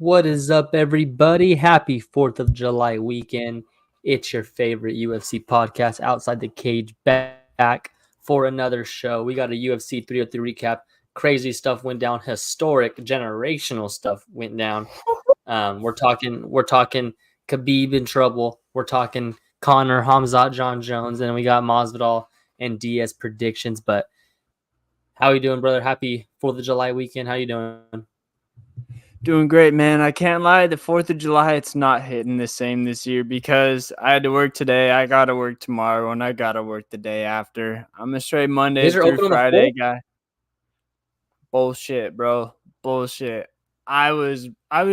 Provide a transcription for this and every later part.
What is up, everybody? Happy 4th of July weekend. It's your favorite UFC podcast, Outside the Cage, back for another show. We got a UFC 303 recap. Crazy stuff went down. Historic, generational stuff went down. We're talking Khabib in trouble. We're talking Conor, Hamzat, John Jones, and we got Masvidal and Diaz predictions. But how you doing, brother? Happy 4th of July weekend. How you doing? Doing great, man. I can't lie. The 4th of July, it's not hitting the same this year because I had to work today. I got to work tomorrow, and I got to work the day after. I'm a straight Monday These are through open on the Friday 4th? guy. Bullshit, bro. Bullshit. I was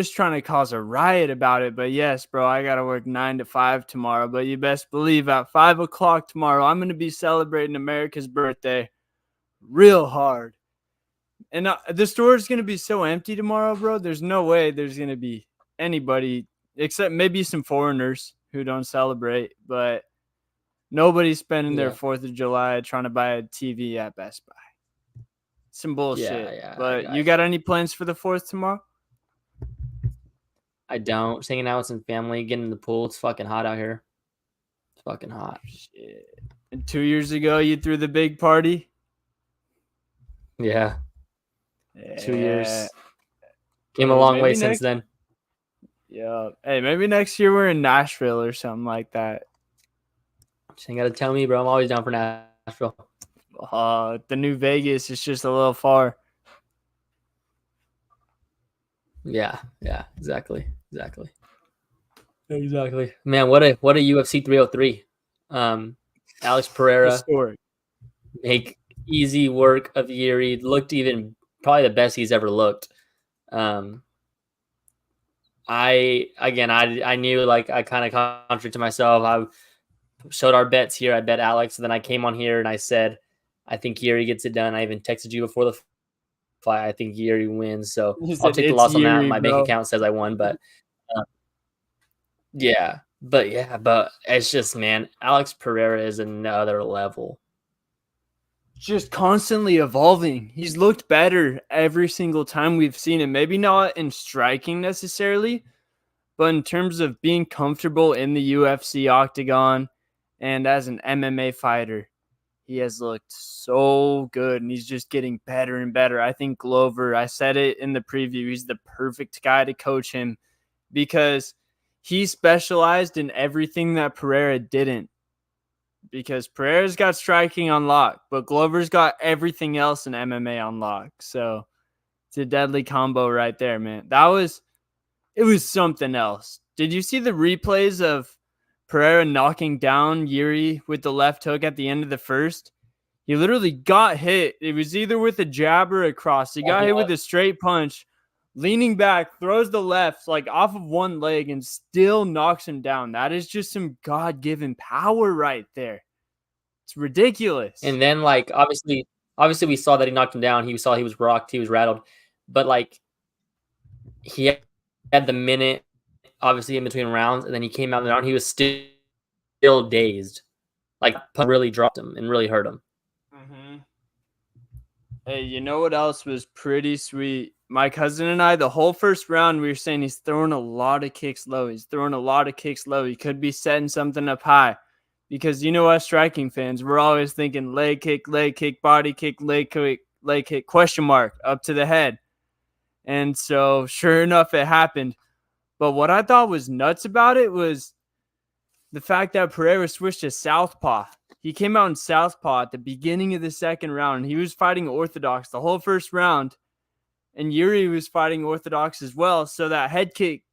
trying to cause a riot about it, but yes, bro, I got to work 9 to 5 tomorrow. But you best believe at 5 o'clock tomorrow, I'm going to be celebrating America's birthday real hard. And the store is going to be so empty tomorrow, bro. There's no way there's going to be anybody except maybe some foreigners who don't celebrate. But nobody's spending their 4th of July trying to buy a TV at Best Buy. Some bullshit. Yeah. But you got any plans for the 4th tomorrow? I don't. Just hanging out with some family, getting in the pool. It's fucking hot out here. It's fucking hot. Shit. And 2 years ago, you threw the big party? Yeah. 2 years. Came a long way since then. Yeah. Hey, maybe next year we're in Nashville or something like that. Just ain't got to tell me, bro. I'm always down for Nashville. The new Vegas is just a little far. Yeah, exactly. Man, what a UFC 303. Alex Pereira Historic. make easy work of Yuri. Looked even probably the best he's ever looked. I knew, like, I kind of contradicted myself. I showed our bets here. I bet Alex, and then I came on here and I said, I think Yuri gets it done. I even texted you before the fight. I think Yuri wins. So I'll take the loss on that. My bank account says I won, but but it's just, man, Alex Pereira is another level. Just constantly evolving. He's looked better every single time we've seen him. Maybe not in striking necessarily, but in terms of being comfortable in the UFC octagon and as an MMA fighter, he has looked so good, and he's just getting better and better. I think Glover, I said it in the preview, he's the perfect guy to coach him because he specialized in everything that Pereira didn't. Because Pereira's got striking on lock, but Glover's got everything else in MMA on lock. So it's a deadly combo right there, man. It was something else. Did you see the replays of Pereira knocking down Yuri with the left hook at the end of the first? He literally got hit. It was either with a jab or a cross. He got hit with a straight punch, leaning back, throws the left like off of one leg and still knocks him down. That is just some God-given power right there. It's ridiculous. And then, like, obviously we saw that he knocked him down. He saw he was rocked. He was rattled. But, like, he had the minute, obviously, in between rounds, and then he came out and he was still dazed. Like, really dropped him and really hurt him. Mm-hmm. Hey, you know what else was pretty sweet? My cousin and I, the whole first round, we were saying he's throwing a lot of kicks low. He could be setting something up high. Because, you know, us striking fans, we're always thinking leg kick, body kick, leg kick, question mark, up to the head. And so, sure enough, it happened. But what I thought was nuts about it was the fact that Pereira switched to southpaw. He came out in southpaw at the beginning of the second round, and he was fighting orthodox the whole first round. And Yuri was fighting orthodox as well. So that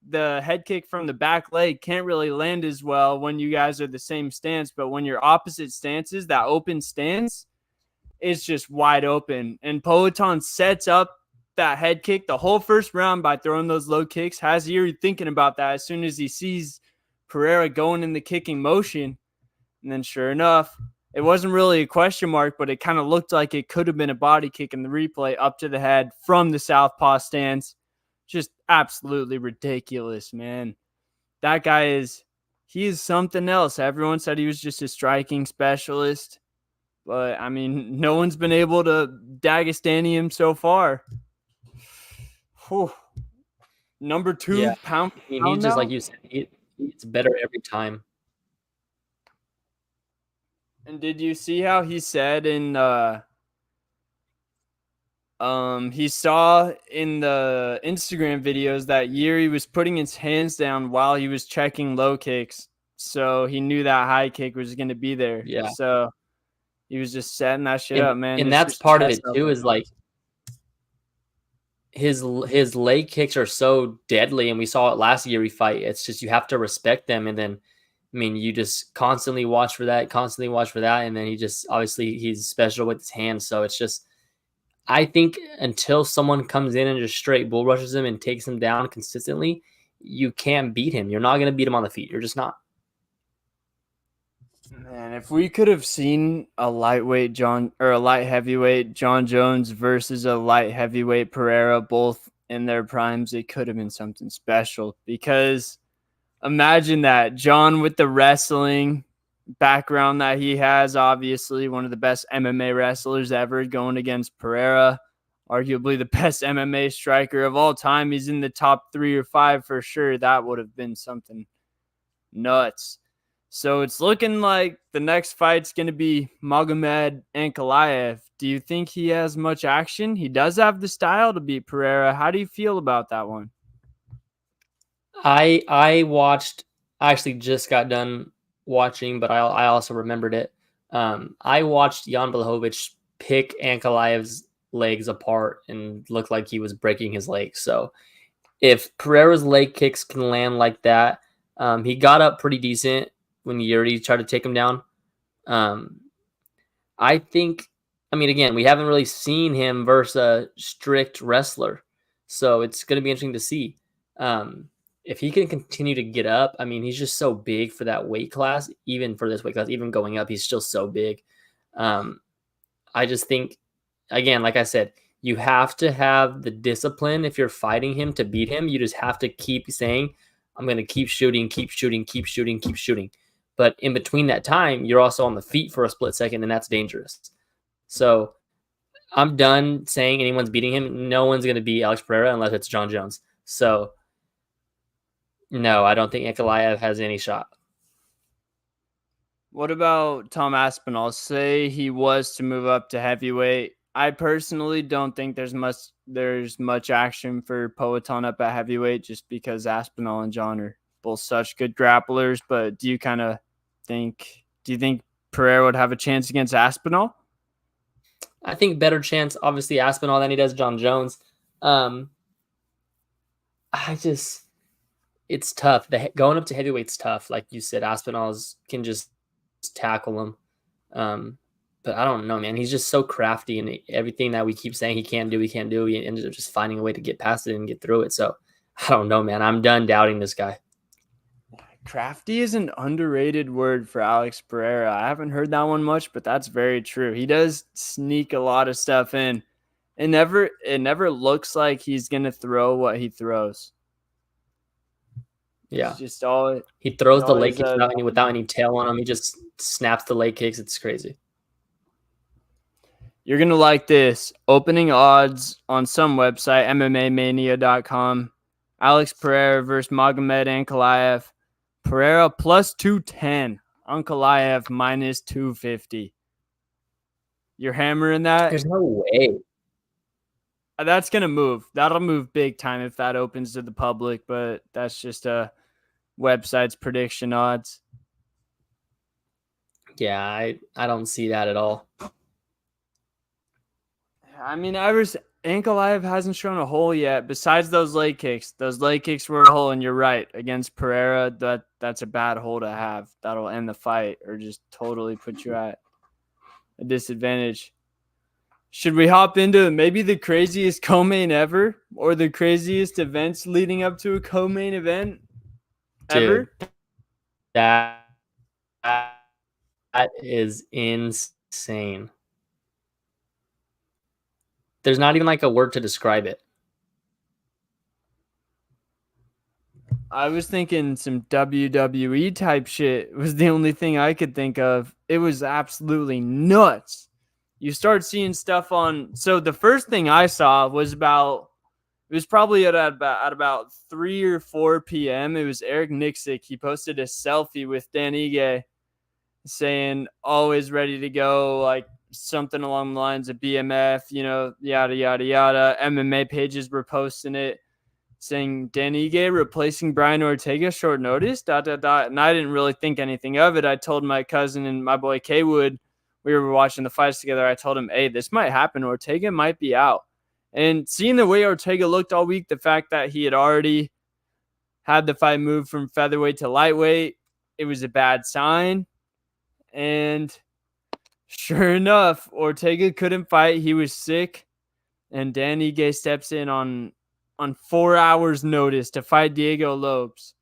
the head kick from the back leg can't really land as well when you guys are the same stance. But when you're opposite stances, that open stance is just wide open. And Poatan sets up that head kick the whole first round by throwing those low kicks. Has Yuri thinking about that as soon as he sees Pereira going in the kicking motion. And then sure enough, it wasn't really a question mark, but it kind of looked like it could have been a body kick in the replay up to the head from the southpaw stance. Just absolutely ridiculous, man. That guy he is something else. Everyone said he was just a striking specialist. But, I mean, no one's been able to Dagestani him so far. Whew. number Yeah. 2 pound for I mean, he's pound just like now. you said, he's better every time. And did you see how he said he saw in the Instagram videos that year he was putting his hands down while he was checking low kicks, so he knew that high kick was going to be there. Yeah. So he was just setting that shit And up, man. and Get that's your part of chest it up. too, is like his leg kicks are so deadly, and we saw it last year we fight. It's just you have to respect them, and then I mean you just constantly watch for that, and then he just obviously he's special with his hands. So it's just I think until someone comes in and just straight bull rushes him and takes him down consistently, you can't beat him. You're not gonna beat him on the feet. You're just not. Man, if we could have seen a light heavyweight John Jones versus a light heavyweight Pereira, both in their primes, it could have been something special. Because imagine that John with the wrestling background that he has, obviously one of the best MMA wrestlers ever, going against Pereira, arguably the best MMA striker of all time. He's in the top 3 or 5 for sure. That would have been something nuts. So it's looking like the next fight's going to be Magomed Ankalaev. Do you think he has much action? He does have the style to beat Pereira. How do you feel about that one? I watched. I actually just got done watching, but I also remembered it. I watched Jan Blachowicz pick Ankalaev's legs apart and looked like he was breaking his legs. So if Pereira's leg kicks can land like that, he got up pretty decent when Yuri tried to take him down. Um, I think, I mean, again, we haven't really seen him versus a strict wrestler, so it's going to be interesting to see. If he can continue to get up, I mean, he's just so big for that weight class, even for this weight class, even going up, he's still so big. Um, I just think, again, like I said, you have to have the discipline if you're fighting him to beat him. You just have to keep saying, I'm going to keep shooting, keep shooting, keep shooting, keep shooting. But in between that time, you're also on the feet for a split second, and that's dangerous. So I'm done saying anyone's beating him. No one's going to beat Alex Pereira unless it's John Jones. So no, I don't think Ankalaev has any shot. What about Tom Aspinall? Say he was to move up to heavyweight. I personally don't think there's much action for Poatan up at heavyweight, just because Aspinall and John are both such good grapplers. But do you think Pereira would have a chance against Aspinall? I think better chance, obviously, Aspinall than he does John Jones. It's tough. Going up to heavyweight's tough. Like you said, Aspinall's can just tackle him. But I don't know, man. He's just so crafty, and everything that we keep saying he can't do, he ends up just finding a way to get past it and get through it. So I don't know, man. I'm done doubting this guy. Crafty is an underrated word for Alex Pereira. I haven't heard that one much, but that's very true. He does sneak a lot of stuff in. It never looks like he's gonna throw what he throws. Yeah, It's just all he throws the leg always kicks without any tail on him. He just snaps the leg kicks. It's crazy. You're going to like this. Opening odds on some website, MMAmania.com. Alex Pereira versus Magomed Ankalaev. Pereira plus 210. Ankalaev minus 250. You're hammering that? There's no way. That's going to move. That'll move big time if that opens to the public, but that's just a website's prediction odds. Yeah, I don't see that at all. I mean, Ankalaev hasn't shown a hole yet. Besides those leg kicks were a hole, and you're right. Against Pereira, that's a bad hole to have. That'll end the fight or just totally put you at a disadvantage. Should we hop into maybe the craziest co-main ever, or the craziest events leading up to a co-main event ever? Dude, that is insane. There's not even like a word to describe it. I was thinking some WWE type shit was the only thing I could think of. It was absolutely nuts. You start seeing stuff on. So the first thing I saw was about It was probably at about 3 or 4 p.m. It was Eric Nixick. He posted a selfie with Dan Ige saying always ready to go, like something along the lines of BMF, yada, yada, yada. MMA pages were posting it saying Dan Ige replacing Brian Ortega short notice, ... And I didn't really think anything of it. I told my cousin and my boy K Wood, we were watching the fights together. I told him, hey, this might happen. Ortega might be out. And seeing the way Ortega looked all week, the fact that he had already had the fight move from featherweight to lightweight, it was a bad sign. And sure enough, Ortega couldn't fight. He was sick. And Dan Ige steps in on 4 hours notice to fight Diego Lopes,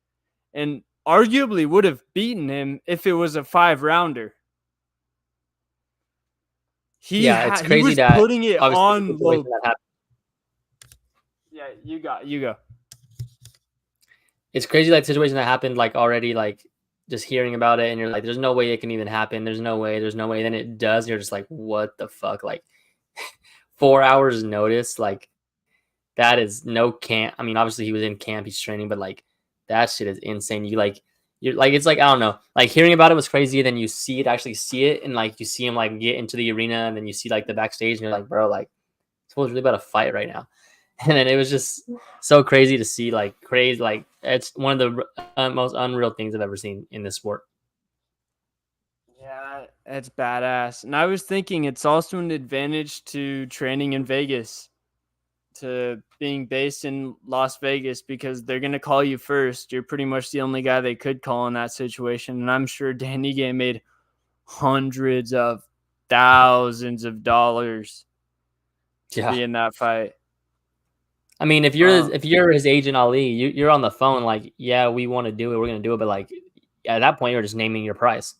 and arguably would have beaten him if it was a 5-rounder. It's He crazy was that putting it on Lopes. Yeah, you go. It's crazy, like, the situation that happened, like, already, like, just hearing about it, and you're like, there's no way it can even happen. There's no way. Then it does. You're just like, what the fuck? Like, 4 hours notice, like, that is no camp. I mean, obviously he was in camp, he's training, but like that shit is insane. You're like, it's like, I don't know, like hearing about it was crazy. Then you actually see it, and like you see him like get into the arena, and then you see like the backstage, and you're like, bro, like this was really about to fight right now. And then it was just so crazy to see, like crazy, like it's one of the most unreal things I've ever seen in this sport. Yeah, it's badass. And I was thinking it's also an advantage to training in Vegas, to being based in Las Vegas, because they're going to call you first. You're pretty much the only guy they could call in that situation. And I'm sure Dan Ige made hundreds of thousands of dollars to be in that fight. I mean, if you're his agent, Ali, you're on the phone like, yeah, we want to do it, we're going to do it. But like at that point, you're just naming your price.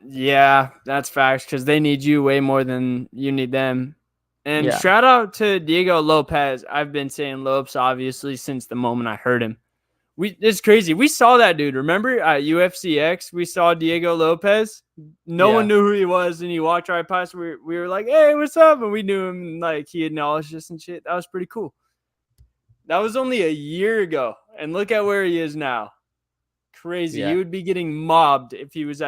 Yeah, that's facts, because they need you way more than you need them. And shout out to Diego Lopez. I've been saying Lopes, obviously, since the moment I heard him. It's crazy. We saw that dude. Remember at UFC X, we saw Diego Lopez. No one knew who he was, and he walked right past. We were like, hey, what's up? And we knew him, and like he acknowledged us and shit. That was pretty cool. That was only a year ago, and look at where he is now. Crazy. Yeah. He would be getting mobbed if he was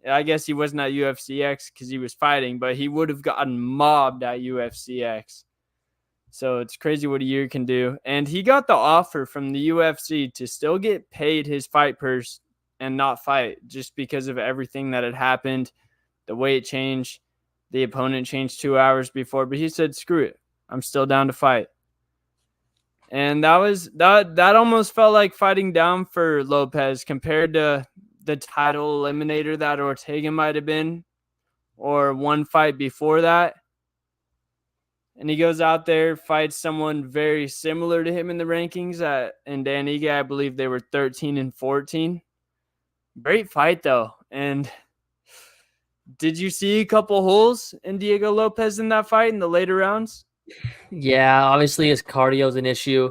I guess he wasn't at UFC X because he was fighting, but he would have gotten mobbed at UFC X. So it's crazy what a year can do. And he got the offer from the UFC to still get paid his fight purse and not fight, just because of everything that had happened, the weight change, the opponent changed 2 hours before, but he said, screw it, I'm still down to fight. And that almost felt like fighting down for Lopez compared to the title eliminator that Ortega might have been, or one fight before that. And he goes out there, fights someone very similar to him in the rankings. And Dan Ige, I believe they were 13 and 14. Great fight, though. And did you see a couple holes in Diego Lopez in that fight in the later rounds? Yeah, obviously his cardio is an issue.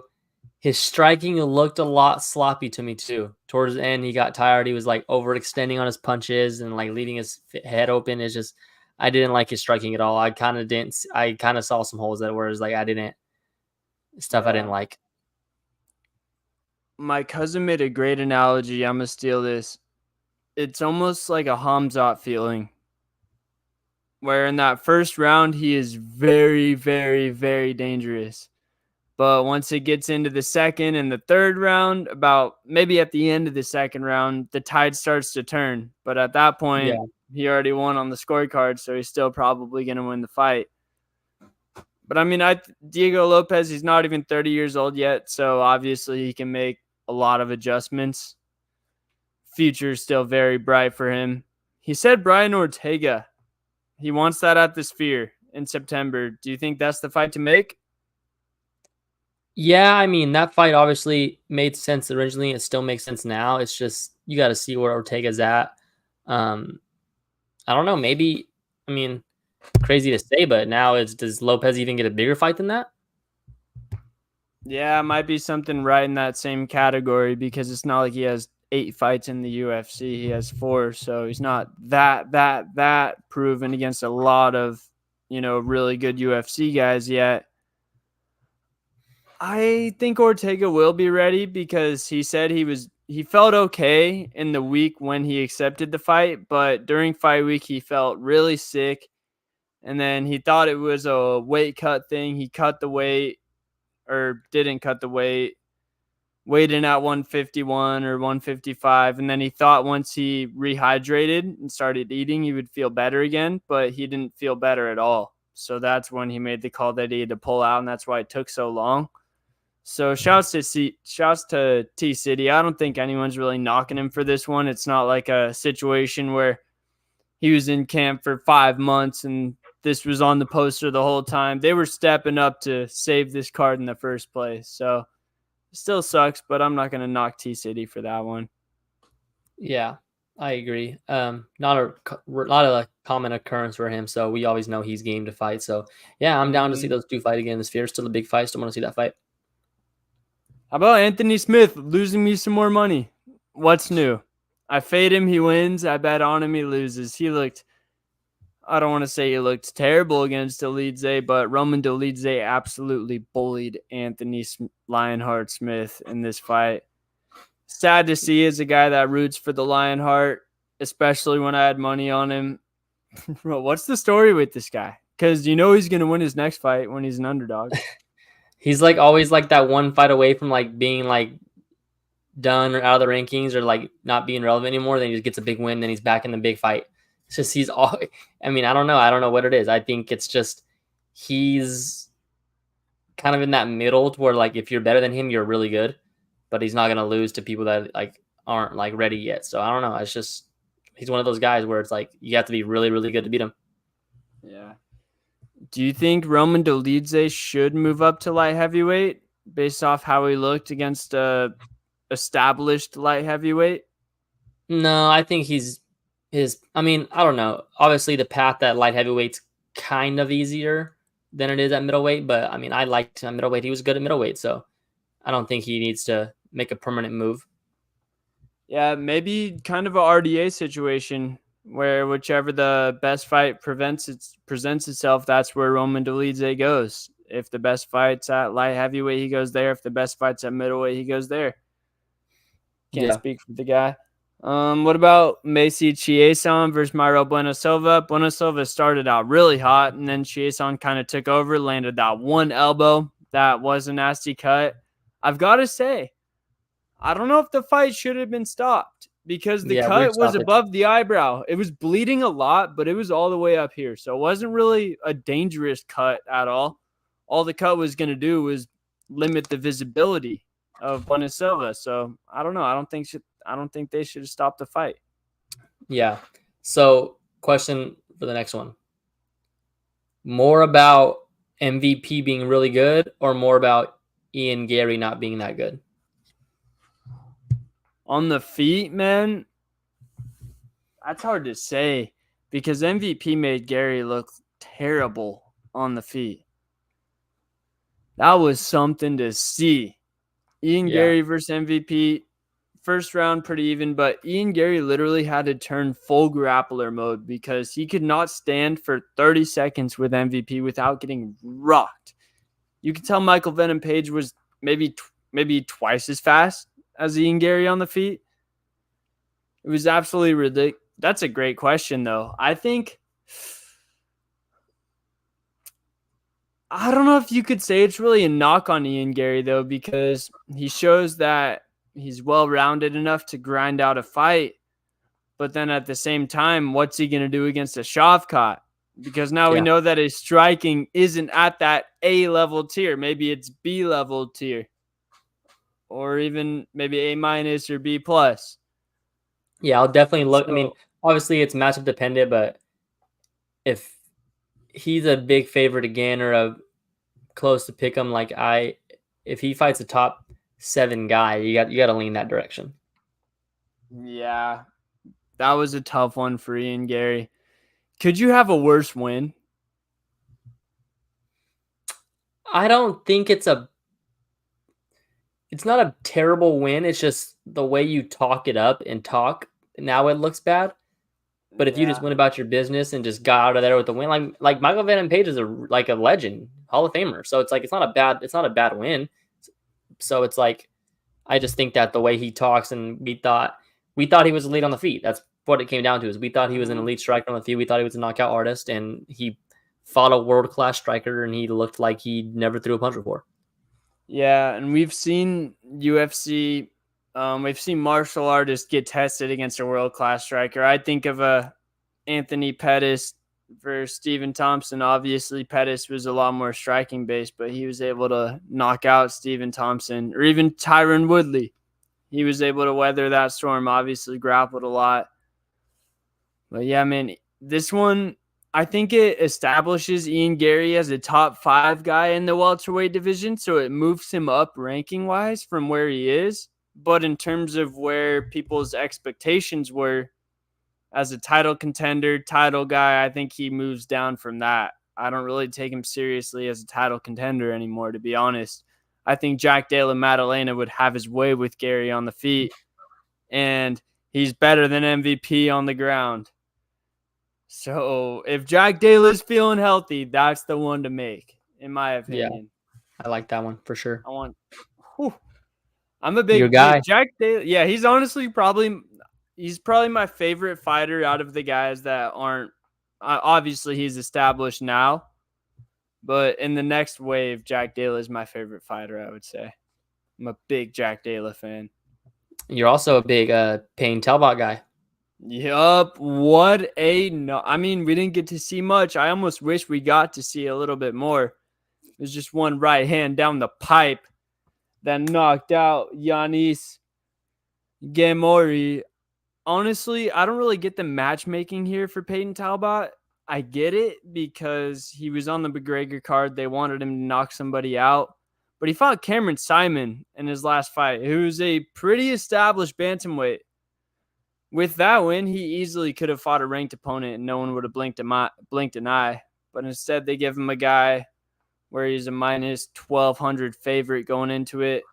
His striking looked a lot sloppy to me too. Towards the end, he got tired. He was like overextending on his punches and like leaving his head open. It's just, I didn't like his striking at all. I kind of saw some holes that were like, I didn't like. My cousin made a great analogy. I'm going to steal this. It's almost like a Hamzat feeling, where in that first round, he is very, very, very dangerous. But once it gets into the second and the third round, about maybe at the end of the second round, the tide starts to turn. But at that point, he already won on the scorecard, so he's still probably going to win the fight. But I mean, Diego Lopez, he's not even 30 years old yet, so obviously he can make a lot of adjustments. Future is still very bright for him. He said Brian Ortega. He wants that at the Sphere in September. Do you think that's the fight to make? Yeah, I mean, that fight obviously made sense originally. It still makes sense now. It's just, you got to see where Ortega's at. I don't know. Maybe, I mean, crazy to say, but now does Lopez even get a bigger fight than that? Yeah, it might be something right in that same category, because it's not like he has 8 fights in the UFC. He has 4, so he's not that proven against a lot of really good UFC guys yet. I think Ortega will be ready because he said he felt okay in the week when he accepted the fight, but during fight week he felt really sick, and then he thought it was a weight cut thing. He cut the weight or didn't cut the weight, weighed in at 151 or 155, and then he thought once he rehydrated and started eating he would feel better again, but he didn't feel better at all. So that's when he made the call that he had to pull out, and that's why it took so long. So shouts to T City. I don't think anyone's really knocking him for this one. It's not like a situation where he was in camp for 5 months and this was on the poster the whole time. They were stepping up to save this card in the first place. So it still sucks, but I'm not going to knock T City for that one. Yeah, I agree. Not a common occurrence for him, so we always know he's game to fight. So yeah, I'm down to see those two fight again. This fear's still a big fight. Still want to see that fight. How about Anthony Smith losing me some more money? What's new? I fade him, he wins. I bet on him, he loses. I don't want to say he looked terrible against Dolidze, but Roman Dolidze absolutely bullied Anthony Lionheart Smith in this fight. Sad to see as a guy that roots for the Lionheart, especially when I had money on him. Bro, what's the story with this guy? Because he's going to win his next fight when he's an underdog. He's like always like that one fight away from like being like done or out of the rankings or like not being relevant anymore. Then he just gets a big win. Then he's back in the big fight. It's just he's all. I mean, I don't know. I don't know what it is. I think it's just he's kind of in that middle to where like if you're better than him, you're really good, but he's not gonna lose to people that like aren't like ready yet. So I don't know. It's just he's one of those guys where it's like you have to be really, really good to beat him. Yeah. Do you think Roman Dolidze should move up to light heavyweight based off how he looked against a established light heavyweight? No, I think I mean, I don't know. Obviously, the path at light heavyweight's kind of easier than it is at middleweight, but I mean, I liked him at middleweight. He was good at middleweight, so I don't think he needs to make a permanent move. Yeah, maybe kind of a RDA situation where whichever the best fight presents itself, that's where Roman Dolidze goes. If the best fight's at light heavyweight, he goes there. If the best fight's at middleweight, he goes there. Can't speak for the guy. What about Macy Chiasson versus Myro Buenasilva? Buenasilva started out really hot, and then Chiasson kind of took over, landed that one elbow. That was a nasty cut. I've got to say, I don't know if the fight should have been stopped because the cut was above the eyebrow. It was bleeding a lot, but it was all the way up here. So it wasn't really a dangerous cut at all. All the cut was going to do was limit the visibility of Buenasilva. So I don't know. I don't think they should have stopped the fight. Yeah. So question for the next one. More about MVP being really good or more about Ian Gary not being that good? On the feet, man, that's hard to say because MVP made Gary look terrible on the feet. That was something to see. Ian Gary versus MVP, first round pretty even, but Ian Gary literally had to turn full grappler mode because he could not stand for 30 seconds with MVP without getting rocked. You could tell Michael Venom Page was maybe twice as fast as Ian Gary on the feet. It was absolutely ridiculous. That's a great question, though. I don't know if you could say it's really a knock on Ian Gary, though, because he shows that he's well-rounded enough to grind out a fight. But then at the same time, what's he going to do against a Shavkat? Because now we know that his striking isn't at that A-level tier. Maybe it's B-level tier. Or even maybe A- or B+. Yeah, I'll definitely look. I mean, obviously it's matchup dependent, but if he's a big favorite again or a close to pick him, if he fights a top 7 guy, you got to lean that direction. Yeah, that was a tough one for Ian Gary. Could you have a worse win? I don't think it's not a terrible win. It's just the way you talk it up and talk. Now it looks bad. But if you just went about your business and just got out of there with the win, like Michael Venom Page is a legend, Hall of Famer. So it's like it's not a bad win. So it's like I just think that the way he talks, and we thought he was elite on the feet. That's what it came down to. Is we thought he was an elite striker on the feet. We thought he was a knockout artist, and he fought a world class striker, and he looked like he never threw a punch before. Yeah, and we've seen UFC. We've seen martial artists get tested against a world class striker. I think of Anthony Pettis versus Stephen Thompson. Obviously, Pettis was a lot more striking based, but he was able to knock out Stephen Thompson, or even Tyron Woodley. He was able to weather that storm. Obviously, grappled a lot. But yeah, man, this one, I think it establishes Ian Gary as a top 5 guy in the welterweight division. So it moves him up ranking wise from where he is. But in terms of where people's expectations were as a title contender, title guy, I think he moves down from that. I don't really take him seriously as a title contender anymore, to be honest. I think Jack Della Maddalena would have his way with Gary on the feet, and he's better than MVP on the ground. So if Jack Dale's feeling healthy, that's the one to make, in my opinion. Yeah, I like that one for sure. I'm a big Your guy. Jack Dale. Yeah, he's honestly probably my favorite fighter out of the guys that aren't. Obviously, he's established now, but in the next wave, Jack Dale is my favorite fighter, I would say. I'm a big Jack Dale fan. You're also a big Payne Talbot guy. Yup. What a no. I mean, we didn't get to see much. I almost wish we got to see a little bit more. There's just one right hand down the pipe that knocked out Yanis Gamori. Honestly, I don't really get the matchmaking here for Payne Talbot. I get it because he was on the McGregor card. They wanted him to knock somebody out. But he fought Cameron Simon in his last fight, who's a pretty established bantamweight. With that win, he easily could have fought a ranked opponent and no one would have blinked an eye. But instead, they give him a guy where he's a minus 1,200 favorite going into it.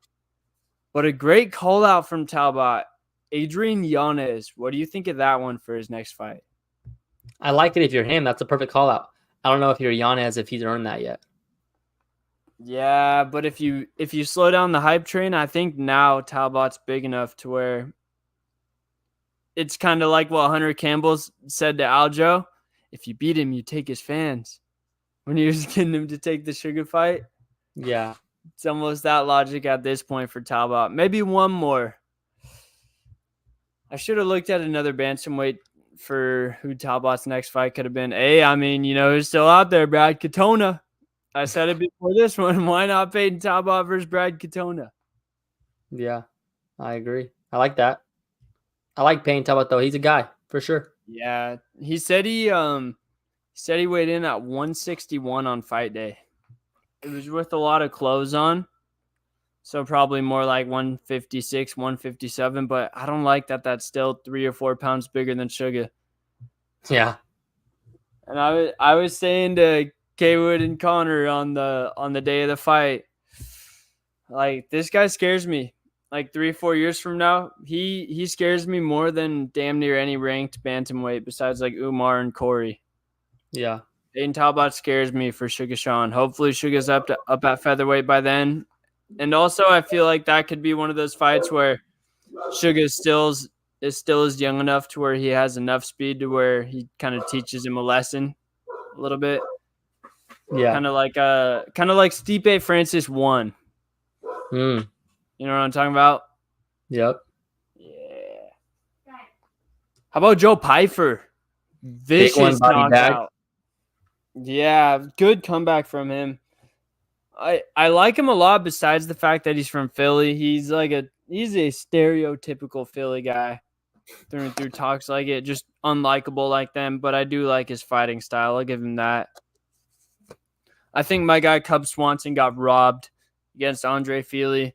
But a great call out from Talbot. Adrian Yanez, what do you think of that one for his next fight? I like it if you're him. That's a perfect call out. I don't know if you're Yanez if he's earned that yet. Yeah, but if you slow down the hype train, I think now Talbot's big enough to where it's kind of like what Hunter Campbell said to Aljo. If you beat him, you take his fans. When he was getting him to take the Sugar fight. Yeah. It's almost that logic at this point for Talbot. Maybe one more. I should have looked at another bantamweight for who Talbot's next fight could have been. I mean, who's still out there? Brad Katona. I said it before this one. Why not Payne Talbot versus Brad Katona? Yeah, I agree. I like that. I like Payne Talbot, though. He's a guy, for sure. Yeah. He said he weighed in at 161 on fight day. It was with a lot of clothes on. So probably more like 156, 157. But I don't like that that's still 3 or 4 pounds bigger than Sugar. Yeah. And I was saying to Kaywood and Connor on the day of the fight, like, this guy scares me. Like 3 or 4 years from now, he scares me more than damn near any ranked bantamweight besides like Umar and Corey. Yeah. Payne Talbot scares me for Sugar Sean. Hopefully Sugar's up at featherweight by then. And also I feel like that could be one of those fights where Sugar is still young enough to where he has enough speed to where he kind of teaches him a lesson a little bit. Yeah. Kind of like Stipe Francis 1. Mm. You know what I'm talking about? Yep. Yeah. How about Joe Pyfer? Vicious knockout. Yeah, good comeback from him. I like him a lot besides the fact that he's from Philly. He's a stereotypical Philly guy. Through and through, talks like it, just unlikable like them, but I do like his fighting style. I'll give him that. I think my guy Cub Swanson got robbed against Andre Feely.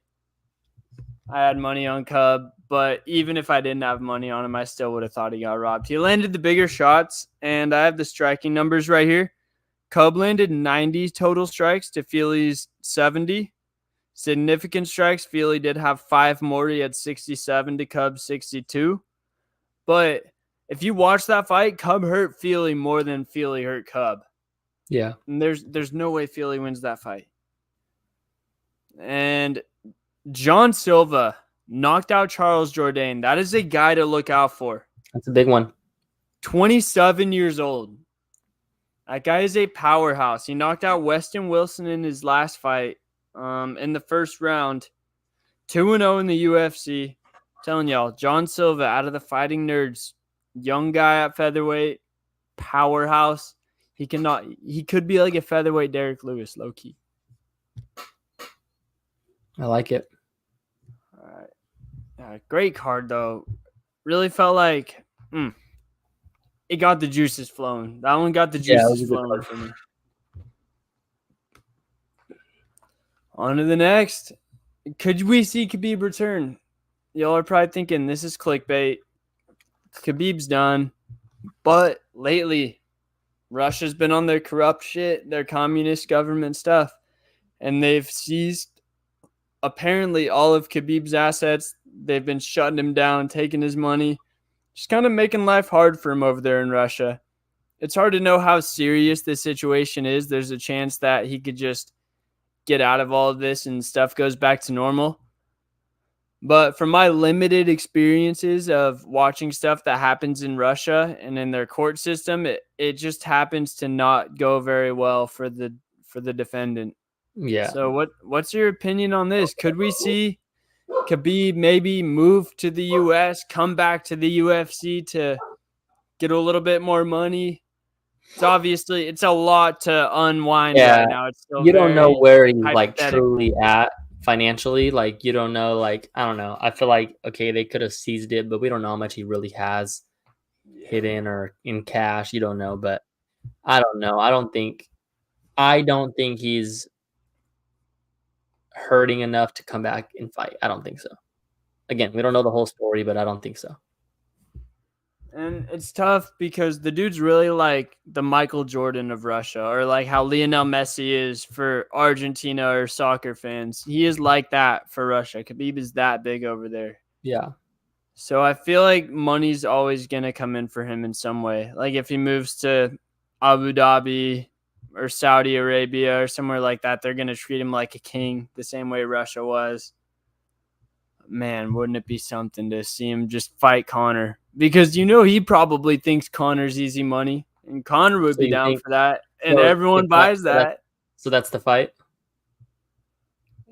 I had money on Cub, but even if I didn't have money on him, I still would have thought he got robbed. He landed the bigger shots, and I have the striking numbers right here. Cub landed 90 total strikes to Feely's 70. Significant strikes, Feely did have 5 more. He had 67 to Cub's 62. But if you watch that fight, Cub hurt Feely more than Feely hurt Cub. Yeah. And there's no way Feely wins that fight. And John Silva knocked out Charles Jourdain. That is a guy to look out for. That's a big one. 27 years old. That guy is a powerhouse. He knocked out Weston Wilson in his last fight in the first round. 2-0 in the UFC. Telling y'all, John Silva out of the Fighting Nerds. Young guy at featherweight. Powerhouse. He could be like a featherweight Derek Lewis, low key. I like it. All right. Great card, though. Really felt like it got the juices flowing. That one got the juices flowing for me. On to the next. Could we see Khabib return? Y'all are probably thinking this is clickbait. Khabib's done. But lately, Russia's been on their corrupt shit, their communist government stuff. And they've seized apparently all of Khabib's assets. They've been shutting him down, taking his money. Just kind of making life hard for him over there in Russia. It's hard to know how serious this situation is. There's a chance that he could just get out of all of this and stuff goes back to normal. But from my limited experiences of watching stuff that happens in Russia and in their court system, it just happens to not go very well for the defendant. Yeah. So what's your opinion on this? Could we see Khabib maybe move to the US, come back to the UFC to get a little bit more money? It's a lot to unwind right now. It's still you don't know where he's like hypothetical. truly at financially. Like you don't know, like I don't know. I feel like okay, they could have seized it, but we don't know how much he really has hidden or in cash. You don't know, but I don't know. I don't think he's hurting enough to come back and fight. I don't think so. Again, we don't know the whole story, but I don't think so. And it's tough because the dude's really like the Michael Jordan of Russia, or like how Lionel Messi is for Argentina or soccer fans. He is like that for Russia. Khabib is that big over there. Yeah. So I feel like money's always going to come in for him in some way. Like if he moves to Abu Dhabi or Saudi Arabia or somewhere like that, they're going to treat him like a king the same way Russia was. Man, wouldn't it be something to see him just fight Conor? Because he probably thinks Conor's easy money, and Conor would be down for that, and everyone buys that. So that's the fight?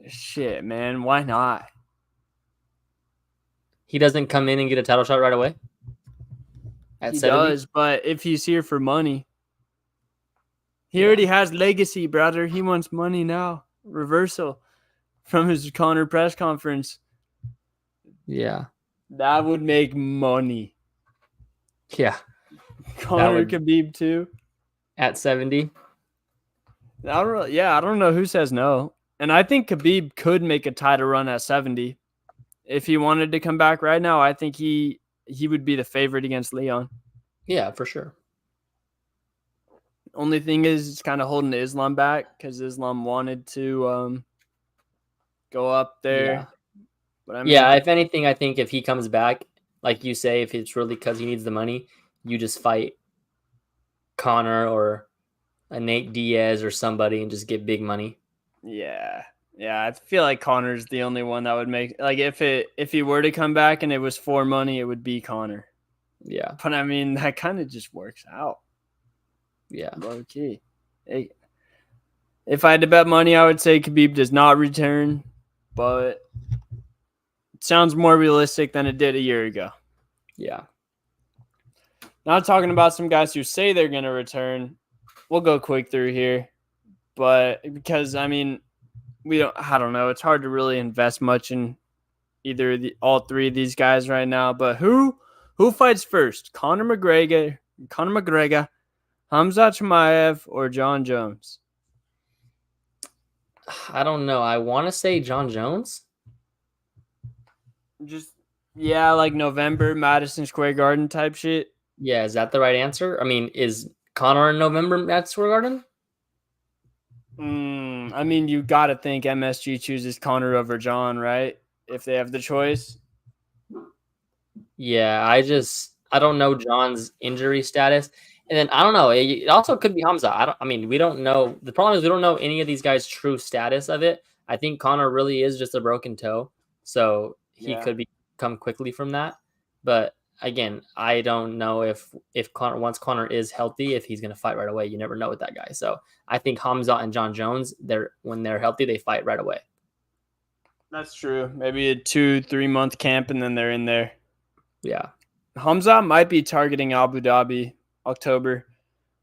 Shit, man, why not? He doesn't come in and get a title shot right away? He does, but if he's here for money, he already has legacy, brother. He wants money now. Reversal from his Conor press conference. Yeah. That would make money. Yeah. Conor Khabib too. At 70? I don't know who says no. And I think Khabib could make a title run at 70. If he wanted to come back right now, I think he would be the favorite against Leon. Yeah, for sure. Only thing is it's kind of holding Islam back because Islam wanted to go up there. Yeah. But I mean, if anything, I think if he comes back, like you say, if it's really because he needs the money, you just fight Conor or a Nate Diaz or somebody and just get big money. Yeah. I feel like Conor's the only one that would make, like, if he were to come back and it was for money, it would be Conor. Yeah. But I mean, that kind of just works out. Yeah. Low key. Hey, if I had to bet money, I would say Khabib does not return, but it sounds more realistic than it did a year ago. Yeah. Not talking about some guys who say they're going to return. We'll go quick through here. But because, I mean, I don't know. It's hard to really invest much in all three of these guys right now. But who fights first? Conor McGregor, Hamza Chimaev, or John Jones? I don't know. I want to say John Jones. Like November, Madison Square Garden type shit. Yeah, is that the right answer? I mean, is Conor in November Madison Square Garden? I mean, you got to think MSG chooses Conor over John, right? If they have the choice. Yeah, I don't know John's injury status, and then I don't know. It also could be Hamza. I mean, we don't know. The problem is we don't know any of these guys' true status of it. I think Connor really is just a broken toe, so he Yeah. could come quickly from that. But again, I don't know if Connor once Connor is healthy, if he's gonna fight right away. You never know with that guy. So I think Hamza and John Jones, when they're healthy, they fight right away. That's true. Maybe a 2-3 month camp and then they're in there. Yeah. Hamza might be targeting Abu Dhabi, October.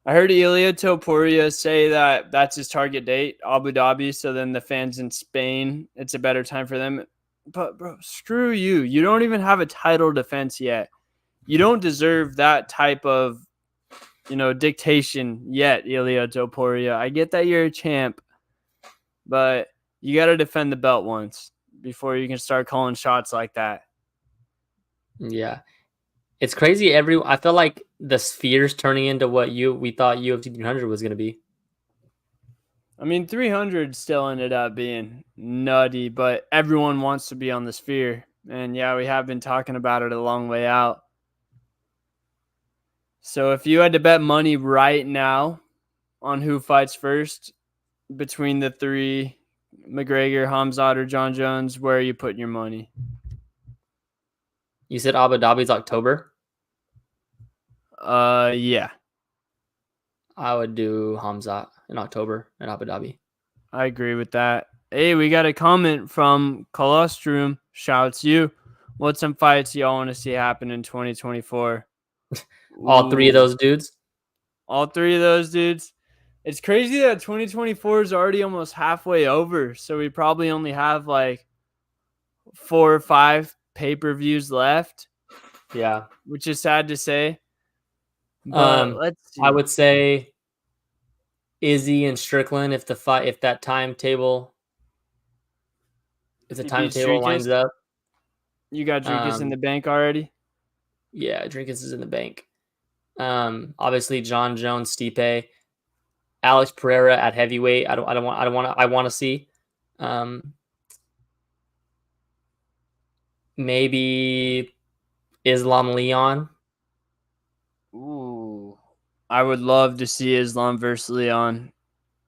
I heard Ilia Topuria say that that's his target date, Abu Dhabi. So then the fans in Spain, it's a better time for them. But bro, screw you. You don't even have a title defense yet. You don't deserve that type of, dictation yet, Ilia Topuria. I get that you're a champ, but you got to defend the belt once before you can start calling shots like that. Yeah. It's crazy. I feel like the sphere's turning into what we thought UFC 300 was going to be. I mean, 300 still ended up being nutty, but everyone wants to be on the sphere. And yeah, we have been talking about it a long way out. So if you had to bet money right now on who fights first between the three, McGregor, Hamzat, or John Jones, where are you putting your money? You said Abu Dhabi's October? Yeah. I would do Hamzat in October in Abu Dhabi. I agree with that. Hey, we got a comment from Colostrum. Shouts you. What's some fights y'all want to see happen in 2024? All three of those dudes? All three of those dudes. It's crazy that 2024 is already almost halfway over. So we probably only have like 4 or 5 pay-per-views left. Yeah. Which is sad to say. But let's see. I would say Izzy and Strickland if the timetable lines up. You got Drinkus in the bank already? Yeah, Drinkus is in the bank. Obviously John Jones, Stipe, Alex Pereira at heavyweight. I want to see. Maybe Islam Leon. Ooh, I would love to see Islam versus Leon.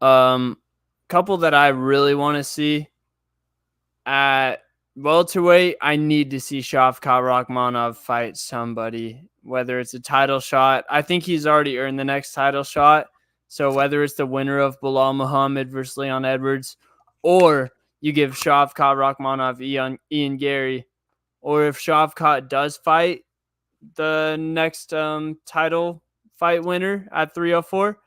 Couple that I really want to see at welterweight. I need to see Shavkat Rakhmonov fight somebody, whether it's a title shot. I think he's already earned the next title shot. So whether it's the winner of Bilal Muhammad versus Leon Edwards, or you give Shavkat Rakhmonov Ian Gary, or if Shavkat does fight the next title fight winner at 304,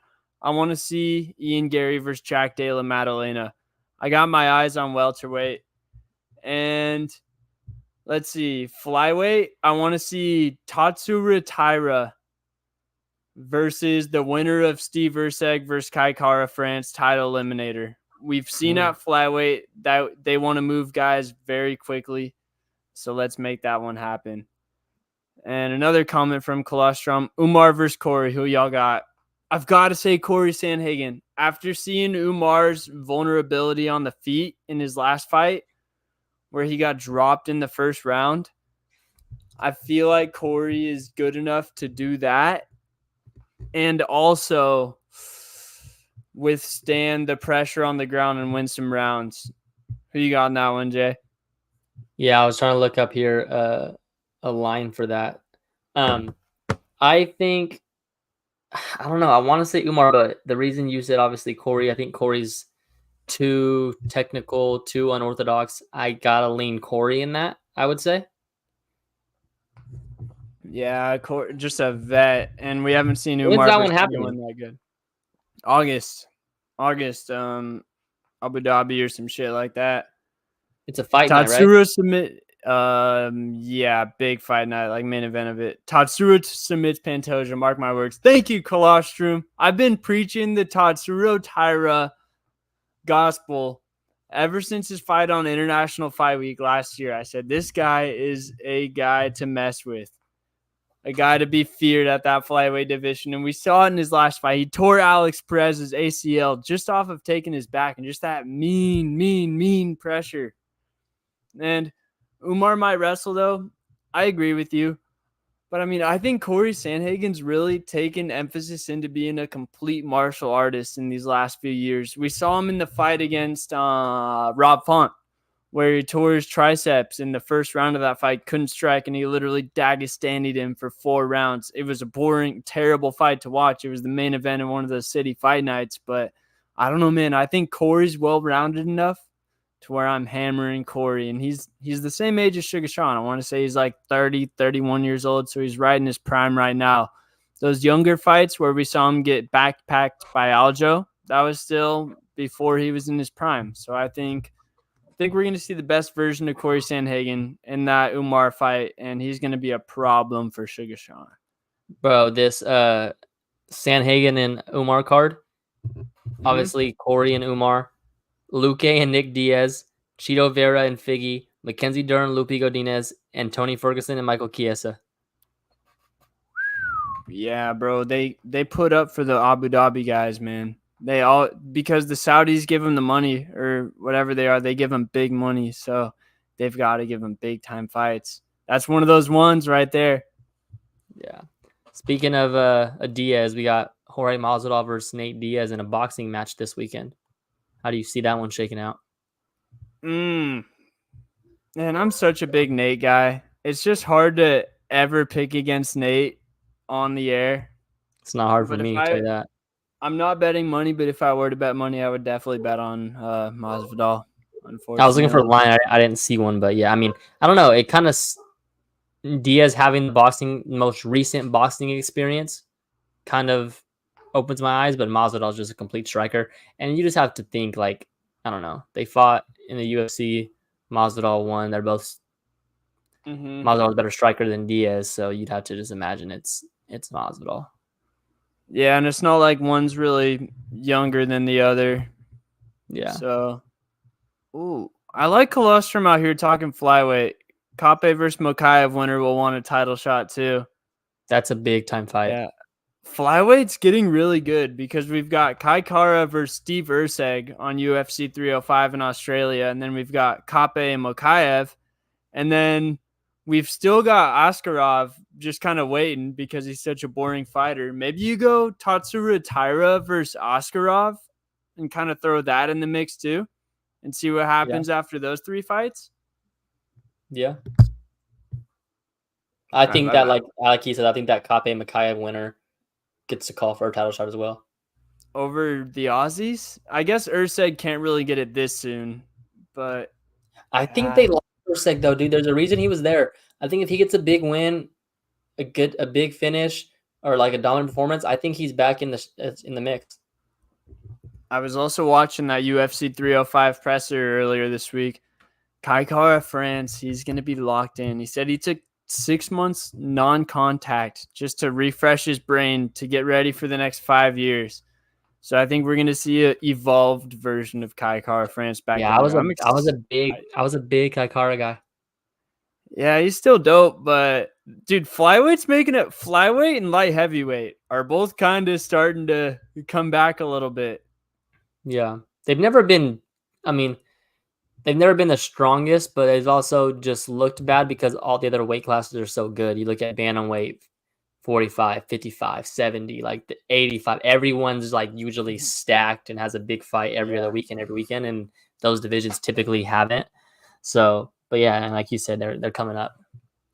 I want to see Ian Gary versus Jack Della Maddalena. I got my eyes on welterweight. And let's see, flyweight, I want to see Tatsuro Taira versus the winner of Steve Erceg versus Kai Kara France title eliminator. We've seen at flyweight that they want to move guys very quickly. So let's make that one happen. And another comment from Colostrum, Umar versus Corey, who y'all got? I've got to say Corey Sandhagen. After seeing Umar's vulnerability on the feet in his last fight, where he got dropped in the first round, I feel like Corey is good enough to do that and also withstand the pressure on the ground and win some rounds. Who you got in that one, Jay? Yeah, I was trying to look up here a line for that. I think, I don't know, I want to say Umar, but the reason you said obviously Corey, I think Corey's too technical, too unorthodox. I gotta lean Corey in that, I would say. Yeah, just a vet, and we haven't seen Umar versus anyone that good. August, Abu Dhabi or some shit like that. It's a fight night, right? Tatsuro submit. Yeah, big fight night, like main event of it. Tatsuro submits Pantoja. Mark my words. Thank you, Colostrum. I've been preaching the Tatsuro Taira gospel ever since his fight on International Fight Week last year. I said this guy is a guy to mess with, a guy to be feared at that flyweight division. And we saw it in his last fight. He tore Alex Perez's ACL just off of taking his back and just that mean pressure. And Umar might wrestle, though. I agree with you. But I mean, I think Corey Sandhagen's really taken emphasis into being a complete martial artist in these last few years. We saw him in the fight against Rob Font, where he tore his triceps in the first round of that fight, couldn't strike, and he literally Dagestanied him for 4 rounds. It was a boring, terrible fight to watch. It was the main event in one of the city fight nights, but I don't know, man. I think Corey's well-rounded enough to where I'm hammering Corey, and he's the same age as Sugar Sean. I want to say he's like 30, 31 years old, so he's right in his prime right now. Those younger fights where we saw him get backpacked by Aljo, that was still before he was in his prime. So I think we're going to see the best version of Corey Sandhagen in that Umar fight, and he's going to be a problem for Sugar Sean. Bro, this Sandhagen and Umar card, obviously Corey and Umar, Luque and Nick Diaz, Chito Vera and Figgy, Mackenzie Dern, Lupe Godinez, and Tony Ferguson and Michael Chiesa. Yeah, bro. They put up for the Abu Dhabi guys, man. They all, because the Saudis give them the money or whatever they are, they give them big money. So they've got to give them big time fights. That's one of those ones right there. Yeah. Speaking of a Diaz, we got Jorge Masvidal versus Nate Diaz in a boxing match this weekend. How do you see that one shaking out? Man, I'm such a big Nate guy. It's just hard to ever pick against Nate on the air. It's not hard for me to tell you that. I'm not betting money, but if I were to bet money, I would definitely bet on Masvidal. Unfortunately, I was looking for a line. I didn't see one, but yeah, I mean, I don't know. It kind of Diaz having the most recent boxing experience kind of opens my eyes, but Masvidal is just a complete striker. And you just have to think, like, I don't know. They fought in the UFC. Masvidal won. They're both Masvidal's a better striker than Diaz, so you'd have to just imagine it's Masvidal. Yeah, and it's not like one's really younger than the other. Yeah. So, I like Colostrum out here talking flyweight. Kape versus Mokaev winner will want a title shot too. That's a big time fight. Yeah. Flyweight's getting really good because we've got Kai Kara versus Steve Urseg on UFC 305 in Australia, and then we've got Kape and Mokaev, and then we've still got Askarov just kind of waiting because he's such a boring fighter. Maybe you go Tatsuro Taira versus Askarov and kind of throw that in the mix too and see what happens after those 3 fights. Yeah. I think that, like he said, I think that Kape and Mokaev winner gets a call for a title shot as well. Over the Aussies? I guess Urseg can't really get it this soon, but I think they like Urseg though, dude. There's a reason he was there. I think if he gets a big win, a big finish, or like a dominant performance, I think he's back in the mix. I was also watching that UFC 305 presser earlier this week. Kai Kara France, he's going to be locked in. He said he took 6 months non-contact just to refresh his brain to get ready for the next 5 years. So I think we're going to see an evolved version of Kai Kara France back. Yeah, I was a big Kai Kara guy. Yeah, he's still dope, but dude, flyweight's making it. Flyweight and light heavyweight are both kind of starting to come back a little bit. Yeah, they've never been. I mean, they've never been the strongest, but they've also just looked bad because all the other weight classes are so good. You look at bantamweight, 45, 55, 70, like the 85. Everyone's like usually stacked and has a big fight every other weekend, and those divisions typically haven't. So, but yeah, and like you said, they're coming up.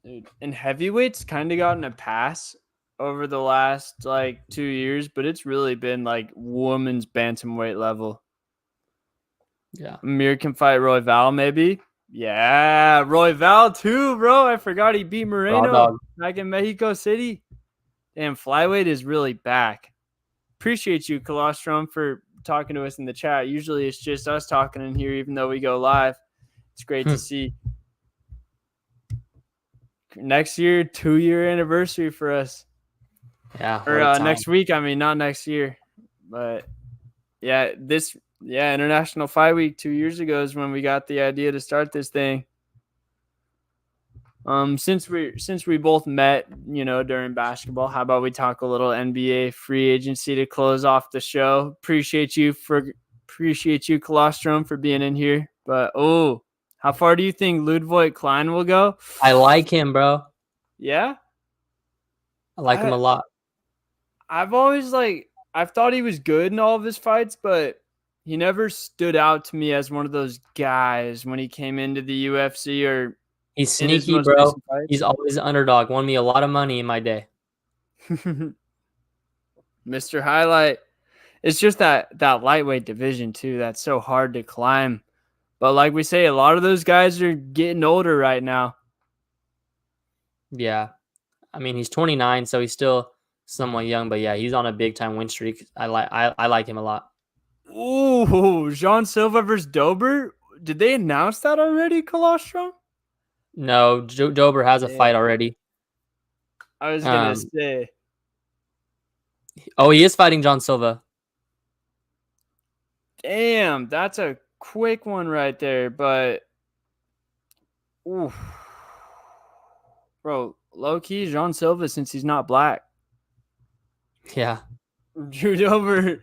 Dude, and heavyweight's kind of gotten a pass over the last like 2 years, but it's really been like women's bantamweight level. Yeah. Amir can fight Royval, maybe. Yeah, Royval too, bro. I forgot he beat Moreno back in Mexico City. Damn, flyweight is really back. Appreciate you, Colostrum, for talking to us in the chat. Usually it's just us talking in here, even though we go live. It's great to see. Next year, 2-year anniversary for us. Yeah. Or next week, I mean, not next year. But yeah, International Fight Week 2 years ago is when we got the idea to start this thing. Since we both met, during basketball, how about we talk a little NBA free agency to close off the show? Appreciate you, Colostrum, for being in here. But how far do you think Ludwig Klein will go? I like him, bro. Yeah? I like him a lot. I've always I've thought he was good in all of his fights, but he never stood out to me as one of those guys when he came into the UFC or He's in his sneaky, most bro. recent fights. He's always an underdog. Won me a lot of money in my day. Mr. Highlight. It's just that lightweight division too. That's so hard to climb. But like we say, a lot of those guys are getting older right now. Yeah. I mean, he's 29, so he's still somewhat young, but yeah, he's on a big time win streak. I like him a lot. Ooh, Jean Silva versus Dober. Did they announce that already, Colostrum? No, Dober has a fight already. I was gonna say. Oh, he is fighting John Silva. Damn, that's a quick one right there. But, ooh, bro, low key, Jean Silva since he's not black. Yeah. Drew Dober,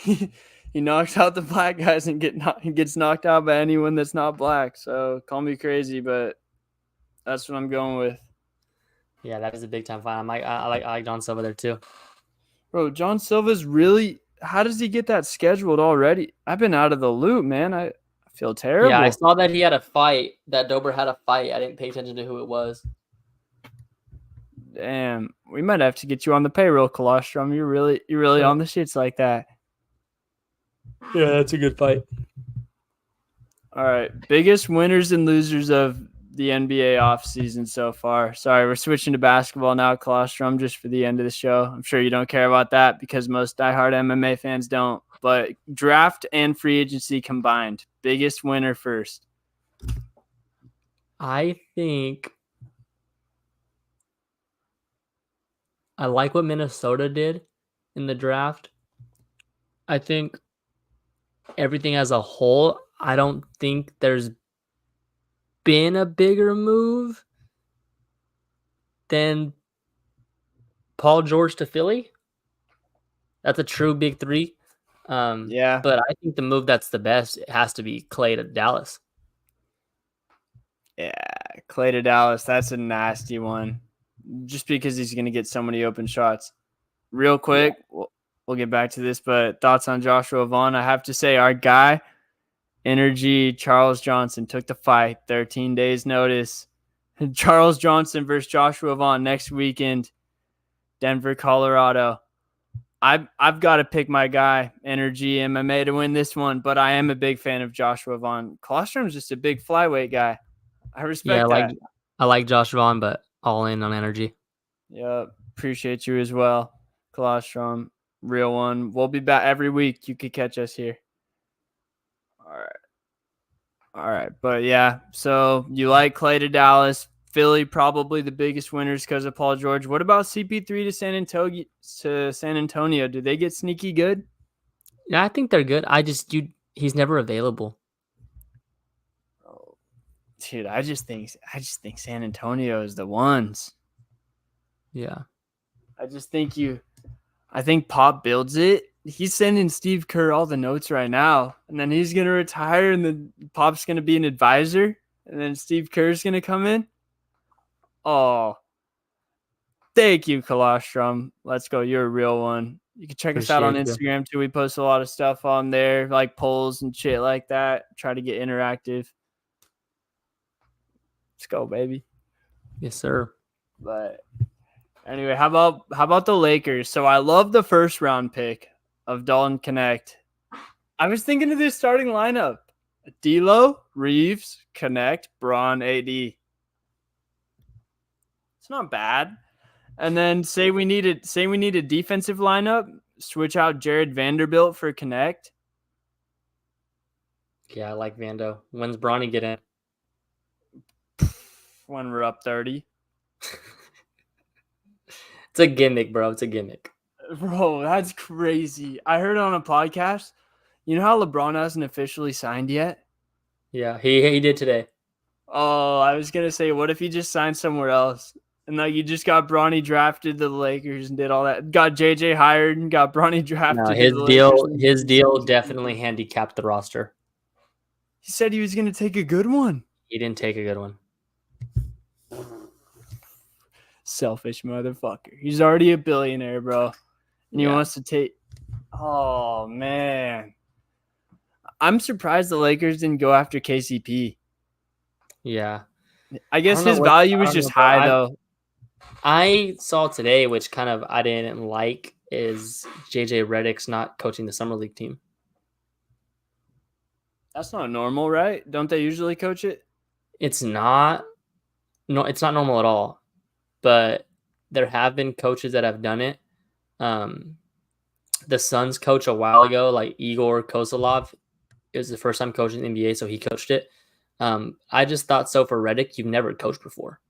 he knocks out the black guys and gets knocked out by anyone that's not black. So call me crazy, but that's what I'm going with. Yeah, that is a big time fight. I like John Silva there too. Bro, John Silva's really. How does he get that scheduled already? I've been out of the loop, man. I feel terrible. Yeah, I saw that he had a fight. That Dober had a fight. I didn't pay attention to who it was. Damn, we might have to get you on the payroll, Colostrum. You're really on the shits like that. Yeah, that's a good fight. All right, biggest winners and losers of the NBA offseason so far. Sorry, we're switching to basketball now, Colostrum, just for the end of the show. I'm sure you don't care about that because most diehard MMA fans don't. But draft and free agency combined, biggest winner first. I think I like what Minnesota did in the draft. I think everything as a whole, I don't think there's been a bigger move than Paul George to Philly. That's a true big three. Yeah. But I think the move that's the best has to be Clay to Dallas. Yeah, Clay to Dallas. That's a nasty one. Just because he's going to get so many open shots. Real quick, we'll get back to this, but thoughts on Joshua Vaughn? I have to say, our guy, Energy Charles Johnson, took the fight. 13 days notice. Charles Johnson versus Joshua Vaughn next weekend, Denver, Colorado. I've got to pick my guy, Energy MMA, to win this one, but I am a big fan of Joshua Vaughn. Colostrum's just a big flyweight guy. I respect that. I like Josh Vaughn, but all in on Energy. Yep. Appreciate you as well, Colostrum. Real one. We'll be back every week. You could catch us here. All right. But yeah, so you like Clay to Dallas. Philly, probably the biggest winners because of Paul George. What about CP3 to San Antonio? Do they get sneaky good? Yeah, I think they're good. He's never available. Oh, dude, I just think San Antonio is the ones. Yeah. I think Pop builds it. He's sending Steve Kerr all the notes right now, and then he's gonna retire, and then Pop's gonna be an advisor, and then Steve Kerr's gonna come in. Oh, thank you, Colostrum. Let's go. You're a real one. You can check us out on Instagram too. We post a lot of stuff on there, like polls and shit like that. Try to get interactive. Let's go, baby. Yes, sir. But anyway, how about the Lakers? So I love the first round pick of Dalton Connect. I was thinking of this starting lineup: D'Lo, Reeves, Connect, Braun, AD. It's not bad. And then say we need a defensive lineup, switch out Jared Vanderbilt for Connect. Yeah, I like Vando. When's Bronny get in? When we're up 30. It's a gimmick, bro. It's a gimmick. Bro, that's crazy. I heard on a podcast, you know how LeBron hasn't officially signed yet? Yeah, he did today. Oh, I was going to say, what if he just signed somewhere else? And like you just got Bronny drafted to the Lakers and did all that. Got JJ hired and got Bronny drafted. No, his deal definitely handicapped the roster. He said he was going to take a good one. He didn't take a good one. selfish motherfucker. He's already a billionaire, bro. And he wants to take. Oh, man. I'm surprised the Lakers didn't go after KCP. Yeah. I guess his value was just high, though. I saw today, which kind of I didn't like, is JJ Redick's not coaching the summer league team. That's not normal, right? Don't they usually coach it? It's not. No, it's not normal at all. But there have been coaches that have done it. The Suns coach a while ago, like Igor Kosalov, it was the first time coaching the NBA, so he coached it. I just thought so for Redick, you've never coached before.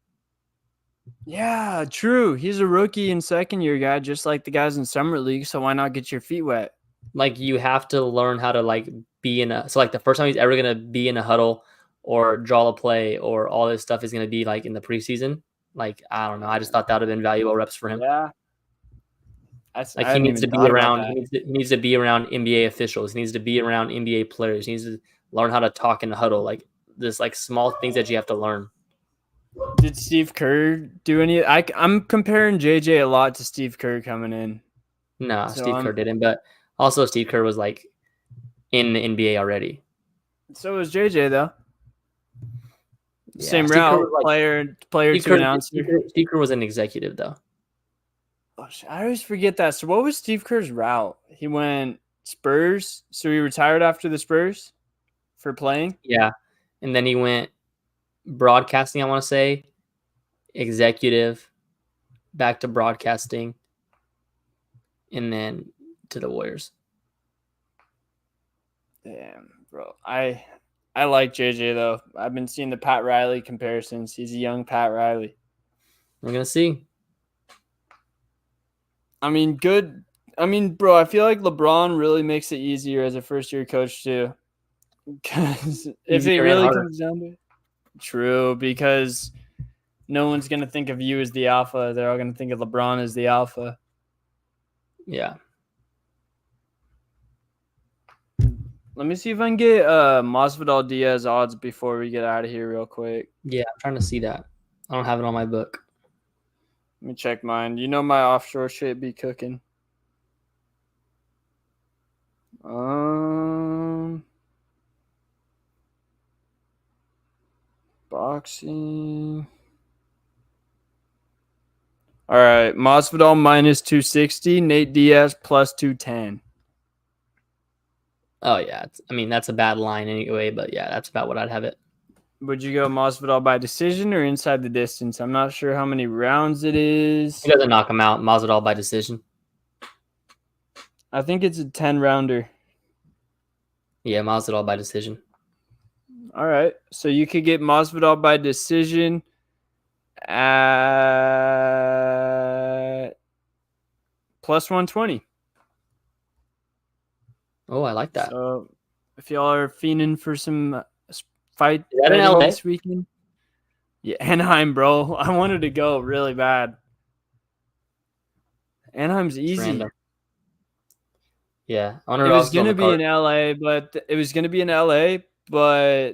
Yeah, true. He's a rookie and second year guy, just like the guys in summer league. So why not get your feet wet? Like you have to learn how to like be in a. So like the first time he's ever gonna be in a huddle or draw a play or all this stuff is gonna be like in the preseason. Like I don't know. I just thought that would have been valuable reps for him. Yeah. Like he needs to be around. He needs to be around NBA officials. He needs to be around NBA players. He needs to learn how to talk in the huddle. Like this, like small things that you have to learn. Did Steve Kerr do any? I'm comparing JJ a lot to Steve Kerr coming in. No, Steve Kerr didn't. But also, Steve Kerr was like in the NBA already. So was JJ though. Yeah, same route, player to announcer. Steve Kerr was an executive though. Oh, I always forget that. So what was Steve Kerr's route? He went Spurs, so he retired after the Spurs for playing? Yeah. And then he went broadcasting, I want to say, executive, back to broadcasting, and then to the Warriors. Damn, bro. I like JJ, though. I've been seeing the Pat Riley comparisons. He's a young Pat Riley. We're going to see. I mean, good. I mean, bro, I feel like LeBron really makes it easier as a first-year coach, too. Because if it really comes down to it. True, because no one's going to think of you as the alpha. They're all going to think of LeBron as the alpha. Yeah. Let me see if I can get Masvidal Diaz odds before we get out of here real quick. Yeah, I'm trying to see that. I don't have it on my book. Let me check mine. You know my offshore shit be cooking. Boxing. All right, Masvidal minus 260, Nate Diaz plus 210. Oh, yeah. That's a bad line anyway, but yeah, that's about what I'd have it. Would you go Masvidal by decision or inside the distance? I'm not sure how many rounds it is. He doesn't knock him out. Masvidal by decision. I think it's a 10-rounder. Yeah, Masvidal by decision. All right. So you could get Masvidal by decision at plus 120. Oh, I like that. So if y'all are fiending for some fight in LA this weekend. Yeah, Anaheim, bro. I wanted to go really bad. Anaheim's easy. Yeah, it was gonna be in LA, but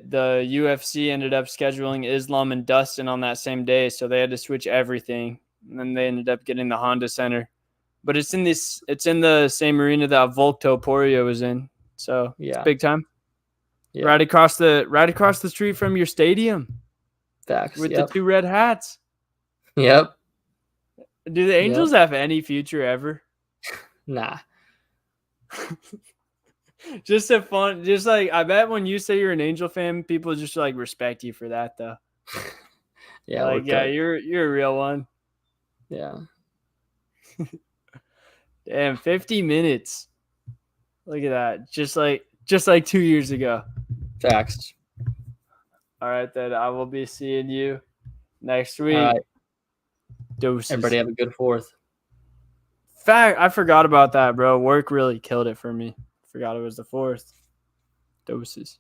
the UFC ended up scheduling Islam and Dustin on that same day, so they had to switch everything, and then they ended up getting the Honda Center. But it's in the same arena that Volto Poirier was in, so yeah, it's big time. Yeah. Right across the street from your stadium. Facts. With the two red hats. Yep. Do the Angels have any future ever? Nah. Just a fun, just like I bet when you say you're an Angel fan, people just like respect you for that though. Yeah, like you're a real one. Yeah. Damn, 50 minutes. Look at that. Just like 2 years ago. Facts. All right, then I will be seeing you next week. All right. Doses. Everybody have a good 4th. Fact, I forgot about that, bro. Work really killed it for me. Forgot it was the 4th. Doses.